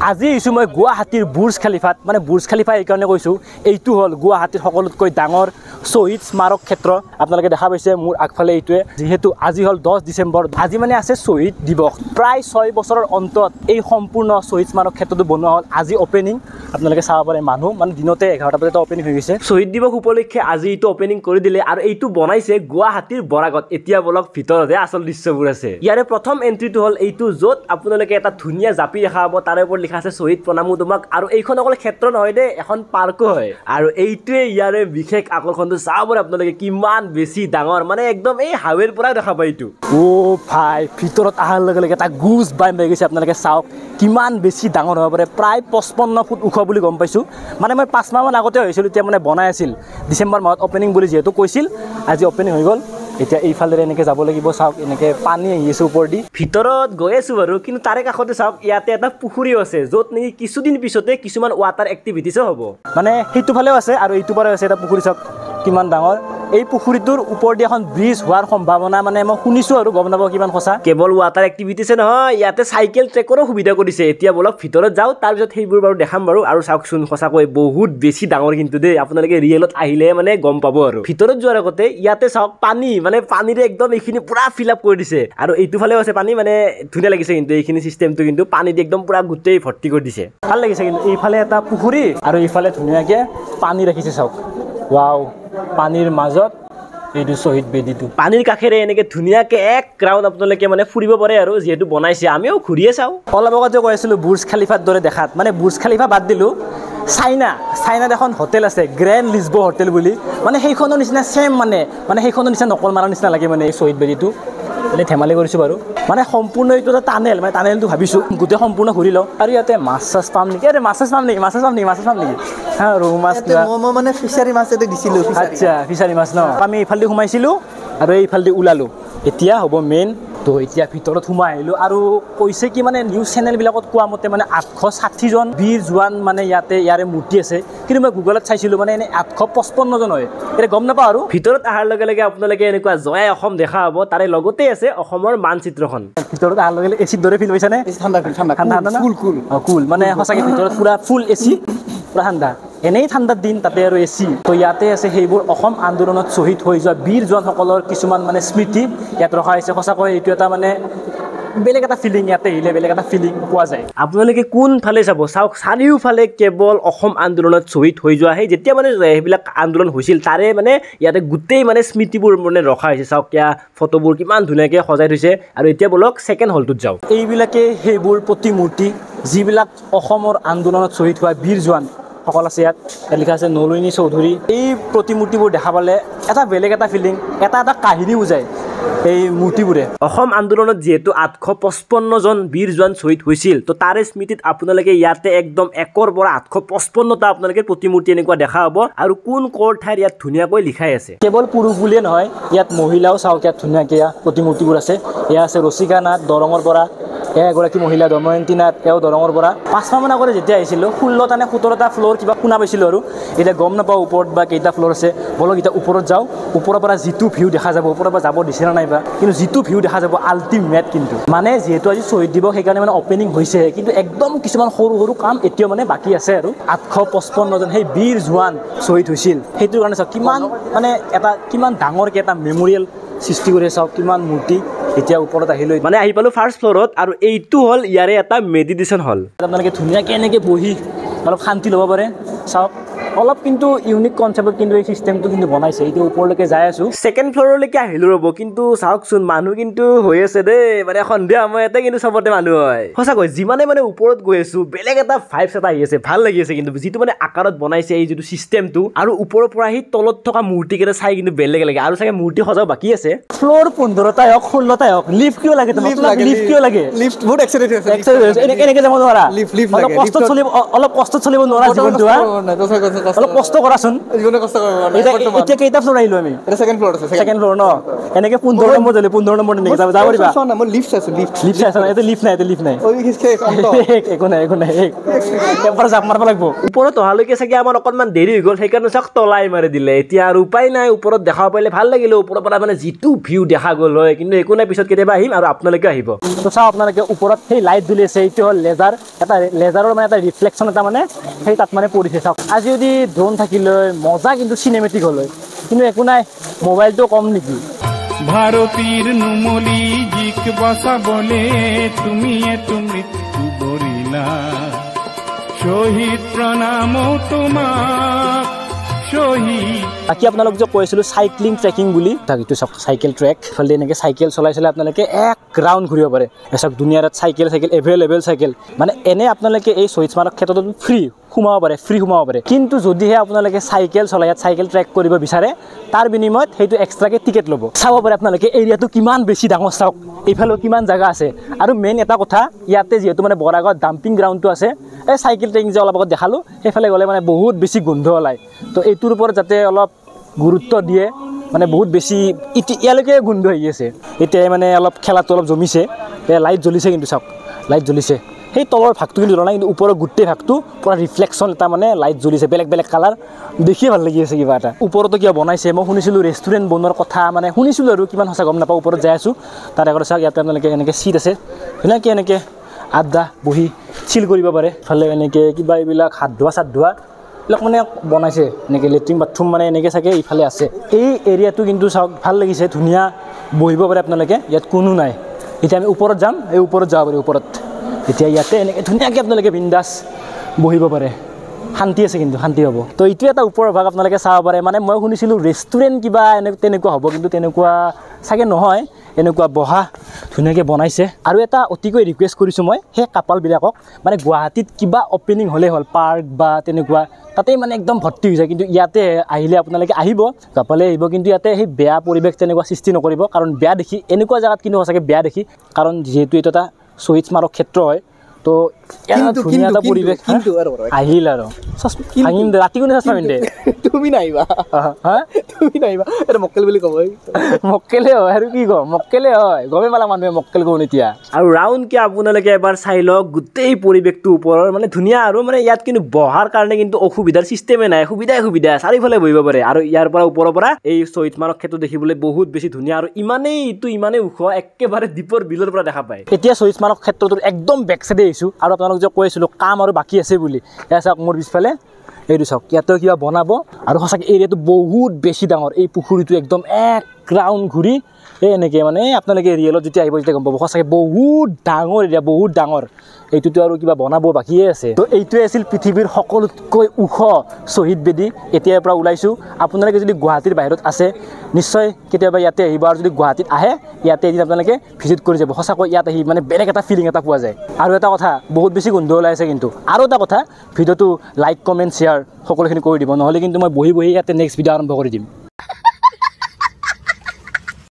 আজি আহিছোঁ মই গুৱাহাটীৰ বুৰ্জ খালিফাত মানে বুৰ্জ খালিফা এইকাৰণে কৈছোঁ এইটো হ'ল গুৱাহাটীৰ সকলোতকৈ ডাঙৰ শ্বহীদ স্মাৰক ক্ষেত্ৰ আপোনালোকে দেখা পাইছে মোৰ আগফালে এইটোৱে যিহেতু আজি হ'ল 10 ডিচেম্বৰ আজি মানে আছে শ্বহীদ দিৱস প্ৰায় 6 বছৰৰ অন্তত এই সম্পূৰ্ণ শ্বহীদ স্মাৰক ক্ষেত্ৰটো বনোৱা হ'ল আজি অপেনিং আপোনালোকে চাব পাৰে মানুহ মানে দিনতে 11টা বজাত অপেনিং হৈ গৈছে শ্বহীদ দিৱস উপলক্ষে আজি এইটো অপেনিং কৰি দিলে আৰু এইটো বনাইছে গুৱাহাটীৰ বৰাগত এতিয়া বলক ভিতৰতে আসল দৃশ্যবোৰ আছে ইয়াৰে প্ৰথম এন্ট্ৰিটো হ'ল এইটো য'ত আপোনালোকে এটা ধুনীয়া জাপি দেখা পাব তাৰে ওপৰত লিখা আছে শ্বহীদ প্ৰণামো তোমাক আৰু এইখন অকল ক্ষেত্ৰ নহয় দে এখন পাৰ্কো হয় আৰু এইটোৱে ইয়াৰে বিশেষ আকৰ্ষণটো চাব পাৰে আপোনালোকে কিমান বেছি ডাঙৰ মানে একদম এই হাৱেৰ পৰা দেখা পায় এইটো ও ভাই ভিতৰত আহাৰ লগে লগে এটা গুজ বাই হৈ গৈছে আপোনালোকে চাওক কিমান বেছি ডাঙৰ হ'ব পাৰে প্ৰায় 55 ফুট ওখ বুলি গম পাইছোঁ মানে মই 5 মাহমান আগতে হৈছিল এতিয়া মানে বনাই আছিল ডিচেম্বৰ মাহত অপেনিং বুলি যিহেতু কৈছিল আজি অপেনিং হৈ গ'ল এতিয়া এইফালে এনেকৈ যাব লাগিব চাওক এনেকৈ পানী আহি আছে ওপৰ দি ভিতৰত গৈ আছোঁ বাৰু কিন্তু তাৰে কাষতে চাওক ইয়াতে এটা পুখুৰীও আছে য'ত নেকি কিছুদিন পিছতে কিছুমান ৱাটাৰ এক্টিভিটিছো হ'ব মানে সেইটো ফালেও আছে আৰু এইটো পাৰে আছে এটা পুখুৰী চাওক কিমান ডাঙৰ এই পুখুৰীটোৰ ওপৰ দি এখন ব্ৰিজ হোৱাৰ সম্ভাৱনা মানে মই শুনিছোঁ আৰু গম নাপাওঁ কিমান সঁচা কেৱল ৱাটাৰ এক্টিভিটিছে নহয় ইয়াতে চাইকেল ট্ৰেকৰো সুবিধা কৰিছে এতিয়া বলক ভিতৰত যাওঁ তাৰপিছত সেইবোৰ বাৰু দেখাম বাৰু আৰু চাওকচোন সঁচাকৈ বহুত বেছি ডাঙৰ কিন্তু দেই আপোনালোকে ৰিয়েলত আহিলে মানে গম পাব আৰু ভিতৰত যোৱাৰ আগতে ইয়াতে চাওক পানী মানে পানীৰে একদম এইখিনি পুৰা ফিল আপ কৰি দিছে আৰু এইটো ফালেও আছে পানী মানে ধুনীয়া লাগিছে কিন্তু এইখিনি চিষ্টেমটো কিন্তু পানী দি একদম পুৰা গোটেই ভৰ্তি কৰি দিছে ভাল লাগিছে কিন্তু এইফালে এটা পুখুৰী আৰু এইফালে ধুনীয়াকৈ পানী ৰাখিছে চাওক ৱাও পানীৰ মাজত এইটো শ্বহীদ বেদীটো পানীৰ কাষেৰে এনেকৈ ধুনীয়াকৈ এক ৰাউণ্ড আপোনালোকে মানে ফুৰিব পাৰে আৰু যিহেতু বনাইছে আমিও ঘূৰিয়ে চাওঁ অলপ আগতে কৈ আছিলোঁ বুৰ্জ খালিফাৰ দৰে দেখাত মানে বুৰ্জ খালিফা বাদ দিলোঁ চাইনাত এখন হোটেল আছে গ্ৰেণ্ড লিছবো হোটেল বুলি মানে সেইখনৰ নিচিনা ছেম মানে সেইখনৰ নিচিনা নকল মাৰাৰ নিচিনা লাগে মানে এই শ্বহীদ বেদীটো মানে ধেমালি কৰিছোঁ বাৰু মানে সম্পূৰ্ণ এইটো এটা টানেল মানে টানেলটো ভাবিছোঁ গোটেই সম্পূৰ্ণ ঘূৰি লওঁ আৰু ইয়াতে মাছ চাছ পাম নেকি আৰে মাছ চাছ পাম নেকি হা ৰৌ মাছ মই মানে ফিচাৰী মাছ এটা দিছিলোঁ আচ্ছা ফিচাৰী মাছ ন আমি এইফালেদি সোমাইছিলোঁ আৰু এইফালেদি ওলালোঁ এতিয়া হ'ব মেইন তো এতিয়া ভিতৰত সোমাই আহিলোঁ আৰু কৈছে কি মানে নিউজ চেনেলবিলাকত কোৱা মতে মানে 860 জন বীৰ জোৱান মানে ইয়াৰে মূৰ্তি আছে কিন্তু মই গুগলত চাইছিলোঁ মানে এনে 855 জন হয় এতিয়া গম নাপাওঁ আৰু ভিতৰত অহাৰ লগে লগে আপোনালোকে এনেকুৱা জয় অসম দেখা হ'ব তাৰে লগতে আছে অসমৰ মানচিত্ৰখন ভিতৰত অহাৰ লগে লগে এচিৰ দৰে ফিল হৈছেনে ঠাণ্ডা কুল মানে সঁচাকৈ ভিতৰত পুৰা ফুল এচি পুৰা ঠাণ্ডা এনেই ঠাণ্ডাৰ দিন তাতে আৰু এচি তো ইয়াতে আছে সেইবোৰ অসম আন্দোলনত শ্বহীদ হৈ যোৱা বীৰ জোৱানসকলৰ কিছুমান মানে স্মৃতি ইয়াত ৰখা হৈছে সঁচাকৈ এইটো এটা মানে বেলেগ এটা ফিলিং ইয়াতে আহিলে বেলেগ এটা ফিলিং পোৱা যায় আপোনালোকে কোনফালে চাব চাওক চাৰিওফালে কেৱল অসম আন্দোলনত শ্বহীদ হৈ যোৱা সেই যেতিয়া মানে সেইবিলাক আন্দোলন হৈছিল তাৰে মানে ইয়াতে গোটেই মানে স্মৃতিবোৰ মানে ৰখা হৈছে চাওক ইয়াৰ ফটোবোৰ কিমান ধুনীয়াকৈ সজাই থৈছে আৰু এতিয়া বলক ছেকেণ্ড হলটোত যাওঁ এইবিলাকে সেইবোৰ প্ৰতিমূৰ্তি যিবিলাক অসমৰ আন্দোলনত শ্বহীদ হোৱা বীৰ জোৱান সকল আছে ইয়াত লিখা আছে নলিনী চৌধুৰী এই প্ৰতিমূৰ্তিবোৰ দেখা পালে এটা বেলেগ এটা ফিলিং এটা কাহিনী বুজায় এই মূৰ্তিবোৰে অসম আন্দোলনত যিহেতু 855 জন বীৰ জোৱান শ্বহীদ হৈছিল তো তাৰে স্মৃতিত আপোনালোকে ইয়াতে একদম 1ৰ পৰা 855টা আপোনালোকে প্ৰতিমূৰ্তি এনেকুৱা দেখা হ'ব আৰু কোন ক'ৰ ঠাইৰ ইয়াত ধুনীয়াকৈ লিখাই আছে কেৱল পুৰুষ বুলিয়ে নহয় ইয়াত মহিলাও চাওক ইয়াত ধুনীয়াকৈ প্ৰতিমূৰ্তিবোৰ আছে এয়া আছে ৰচিকা নাথ দৰঙৰ পৰা এগৰাকী মহিলা দময়ন্তী নাথ তেওঁ দৰঙৰ পৰা 5 মাহমান আগতে যেতিয়া আহিছিলোঁ 16টা নে 17টা ফ্ল'ৰ কিবা শুনা পাইছিলোঁ আৰু এতিয়া গম নাপাওঁ ওপৰত বা কেইটা ফ্ল'ৰ আছে বলক এতিয়া ওপৰত যাওঁ ওপৰৰ পৰা যিটো ভিউ দেখা যাব ওপৰৰ পৰা যাব দিছে নে নাইবা কিন্তু যিটো ভিউ দেখা যাব আল্টিমেট কিন্তু মানে যিহেতু আজি শ্বহীদ দিৱস সেইকাৰণে মানে অপেনিং হৈছে কিন্তু একদম কিছুমান সৰু সৰু কাম এতিয়াও মানে বাকী আছে আৰু 855 জন সেই বীৰ জোৱান শ্বহীদ হৈছিল সেইটোৰ কাৰণে চাওক কিমান মানে এটা কিমান ডাঙৰকৈ এটা মেমৰিয়েল সৃষ্টি কৰি চাওক কিমান মূৰ্তি এতিয়া ওপৰত আহিলৈ মানে আহি পালোঁ ফাৰ্ষ্ট ফ্ল'ৰত আৰু এইটো হ'ল ইয়াৰে এটা মেডিটেশ্যন হল আপোনালোকে ধুনীয়াকৈ এনেকৈ বহি অলপ শান্তি ল'ব পাৰে চাওক অলপ কিন্তু ইউনিক কনচেপ্টত কিন্তু এই চিষ্টেমটো কিন্তু বনাইছে এইটো ওপৰলৈকে যাই আছোঁ ছেকেণ্ড ফ্ল'ৰলৈকে আহিলোঁ ৰ'ব কিন্তু চাওকচোন মানুহ কিন্তু হৈ আছে দেই মানে সন্ধিয়া সময়তে কিন্তু চবতে মানুহ হয় সঁচাকৈ যিমানে মানে ওপৰত গৈ আছোঁ বেলেগ এটা ভাইবছ এটা আহি আছে ভাল লাগি আছে কিন্তু যিটো মানে আকাৰত বনাইছে এই যিটো চিষ্টেমটো আৰু ওপৰৰ পৰা আহি তলত থকা মূৰ্তিকেইটা চাই কিন্তু বেলেগ লাগে আৰু চাগে মূৰ্তি সজাও বাকী আছে ফ্ল'ৰ 15টাই হওক 16টাই হওক লিফ্ট কিয় লাগে লিফ্ট কিয় লাগে লিফ্ট বহুত এক্সাইটেড হৈছে এনেকৈ যাব নোৱাৰা অলপ কষ্টত চলিব নোৱাৰা জীৱনটো অলপ কষ্ট কৰাচোন জীৱনে কষ্ট কৰিব এতিয়া কেইটা ফ্ল'ৰ আহিলোঁ আমি এটা সেকেন্ড ফ্লোৰ আছে ছেকেণ্ড ফ্ল'ৰ ন এনেকৈ 15 নম্বৰ যালে 15 নম্বৰ এনেকৈ যাব পাৰিবা না মই লিফট আছে লিফট লিফ্ট আছে এইটো লিফ্ট নাই ওই কিসকে শান্ত একো নাই এবাৰ জাপ মাৰিব লাগিব ওপৰত অহালৈকে চাগে আমাৰ অকণমান দেৰি হৈ গ'ল সেইকাৰণে চাওক তলাই মাৰি দিলে এতিয়া আৰু উপায় নাই ওপৰত দেখা পালে ভাল লাগিলে ওপৰৰ পৰা মানে যিটো ভিউ দেখা গ'ল হয় কিন্তু একো নাই পিছত কেতিয়াবা আহিম আৰু আপোনালোকে আহিব তো চাওক আপোনালোকে ওপৰত সেই লাইট জ্বলি আছে এইটো হ'ল লেজাৰ এটা লেজাৰৰ মানে এটা ৰিফ্লেকশ্যন এটা মানে সেই তাত মানে পৰিছে চাওক আজি যদি ড্ৰোন থাকিলে মজা কিন্তু চিনেমেটিক হ'ল হয় কিন্তু একো নাই মোবাইলটো কম নেকি ভারতীর নুমলি জিক বসা বলে তুমি মৃত্যু বরিলা শহীদ প্ৰণাম তোমাক শহীদ বাকী আপোনালোক যে কৈ আছিলোঁ চাইক্লিং ট্ৰেকিং বুলি এইটো চাওক চাইকেল ট্ৰেক ইফালে এনেকৈ চাইকেল চলাই আপোনালোকে এক ৰাউণ্ড ঘূৰিব পাৰে চাওক দুনিয়াত চাইকেল এভেইলেবল চাইকেল মানে এনে আপোনালোকে এই শ্বহীদ স্মাৰক ক্ষেত্ৰত ফ্ৰী সোমাব পাৰে কিন্তু যদিহে আপোনালোকে চাইকেল চলাই ইয়াত চাইকেল ট্ৰেক কৰিব বিচাৰে তাৰ বিনিময়ত সেইটো এক্সট্ৰাকৈ টিকেট ল'ব চাব পাৰে আপোনালোকে এৰিয়াটো কিমান বেছি ডাঙৰ চাওক এইফালেও কিমান জেগা আছে আৰু মেইন এটা কথা ইয়াতে যিহেতু মানে বৰাগাঁৱত ডাম্পিং গ্ৰাউণ্ডটো আছে এই চাইকেল ট্ৰেকিং যে অলপ আগত দেখালোঁ সেইফালে গ'লে মানে বহুত বেছি গোন্ধ ওলায় তো এইটোৰ ওপৰত যাতে অলপ গুৰুত্ব দিয়ে মানে বহুত বেছি ইয়ালৈকে গোন্ধ আহি আছে এতিয়া মানে অলপ খেলাটো অলপ জমিছে লাইট জ্বলিছে কিন্তু চাওক লাইট জ্বলিছে সেই তলৰ ভাগটো কিন্তু জ্বলা নাই কিন্তু ওপৰৰ গোটেই ভাগটো পূৰা ৰিফ্লেকশ্যন এটা মানে লাইট জ্বলিছে বেলেগ কালাৰ দেখিয়ে ভাল লাগি আছে কিবা এটা ওপৰতো কিবা বনাইছে মই শুনিছিলোঁ ৰেষ্টুৰেণ্ট বনোৱাৰ কথা মানে শুনিছিলোঁ আৰু কিমান সঁচা গম নাপাওঁ ওপৰত যাই আছোঁ তাত আগতে চাওক ইয়াতে আপোনালোকে এনেকৈ ছিট আছে ধুনীয়াকৈ এনেকৈ আড্ডা বহি চিল কৰিব পাৰে ইফালে এনেকৈ কিবা এইবিলাক হাত ধোৱা এইবিলাক মানে বনাইছে এনেকৈ লেট্ৰিন বাথৰুম মানে এনেকৈ চাগে ইফালে আছে এই এৰিয়াটো কিন্তু চাওক ভাল লাগিছে ধুনীয়া বহিব পাৰে আপোনালোকে ইয়াত কোনো নাই এতিয়া আমি ওপৰত যাম এই ওপৰত যাব পাৰি ওপৰত এতিয়া ইয়াতে এনেকৈ ধুনীয়াকৈ আপোনালোকে বিন্দাছ বহিব পাৰে শান্তি আছে কিন্তু শান্তি হ'ব তো এইটো এটা ওপৰৰ ভাগ আপোনালোকে চাব পাৰে মানে মই শুনিছিলোঁ ৰেষ্টুৰেণ্ট কিবা তেনেকুৱা হ'ব কিন্তু তেনেকুৱা চাগে নহয় এনেকুৱা বহা ধুনীয়াকৈ বনাইছে আৰু এটা অতিকৈ ৰিকুৱেষ্ট কৰিছোঁ মই সেই কাপালবিলাকক মানে গুৱাহাটীত কিবা অপেনিং হ'লেই হ'ল পাৰ্ক বা তেনেকুৱা তাতেই মানে একদম ভৰ্তি হৈ যায় কিন্তু ইয়াতে আহিলে আপোনালোকে আহিব কাপালে আহিব কিন্তু ইয়াতে সেই বেয়া পৰিৱেশ তেনেকুৱা সৃষ্টি নকৰিব কাৰণ বেয়া দেখি এনেকুৱা জেগাত কিন্তু সঁচাকৈ বেয়া দেখি কাৰণ যিহেতু এইটো এটা শ্বহীদ স্মাৰক ক্ষেত্ৰ হয় তো ধুনীয়া এটা পৰিৱেশ আহিল আৰু ভাঙিম দে ৰাতি কোনে চাম দে তুমি নাইবা এটা মক্কেল বুলি ক'ব মক্কেলে হয় আৰু কি ক'ম মক্কেলে হয় গমেই পালা মানুহে মক্কেল কৰোঁ এতিয়া আৰু ৰাউণ্ডকৈ আপোনালোকে এবাৰ চাই লওক গোটেই পৰিৱেশটো ওপৰৰ মানে ধুনীয়া আৰু মানে ইয়াত কিন্তু বহাৰ কাৰণে কিন্তু অসুবিধাৰ চিষ্টেমে নাই সুবিধা চাৰিওফালে বহিব পাৰে আৰু ইয়াৰ পৰা ওপৰৰ পৰা এই শ্বহীদ স্মাৰক ক্ষেত্ৰ দেখিবলৈ বহুত বেছি ধুনীয়া আৰু ইমানেই ওখ একেবাৰে দ্বীপৰ বিলৰ পৰা দেখা পায় এতিয়া শ্বহীদ স্মাৰক ক্ষেত্ৰটোৰ একদম বেক চাইডে আহিছোঁ আৰু আপোনালোক যে কৈ আছিলোঁ কাম আৰু বাকী আছে বুলি এয়া চাওক মোৰ পিছফালে এইটো চাওক ইয়াতেও কিবা বনাব আৰু সঁচাকৈ এৰিয়াটো বহুত বেছি ডাঙৰ এই পুখুৰীটো একদম এক ৰাউণ্ড ঘূৰি এই এনেকৈ মানে আপোনালোকে ৰিয়েলত যেতিয়া আহিব তেতিয়া গম পাব সঁচাকৈ বহুত ডাঙৰ এৰিয়া বহুত ডাঙৰ এইটোতো আৰু কিবা বনাব বাকীয়ে আছে তো এইটোৱে আছিল পৃথিৱীৰ সকলোতকৈ ওখ শ্বহীদ বেদী এতিয়াৰ পৰা ওলাইছোঁ আপোনালোকে যদি গুৱাহাটীৰ বাহিৰত আছে নিশ্চয় কেতিয়াবা ইয়াতে আহিব আৰু যদি গুৱাহাটীত আহে ইয়াতে এদিন আপোনালোকে ভিজিট কৰি যাব সঁচাকৈ ইয়াত আহি মানে বেলেগ এটা ফিলিং এটা পোৱা যায় আৰু এটা কথা বহুত বেছি গোন্ধ ওলাই আছে কিন্তু আৰু এটা কথা ভিডিঅ'টো লাইক কমেণ্ট শ্বেয়াৰ সকলোখিনি কৰি দিব নহ'লে কিন্তু মই বহি ইয়াতে নেক্সট ভিডিঅ' আৰম্ভ কৰি দিম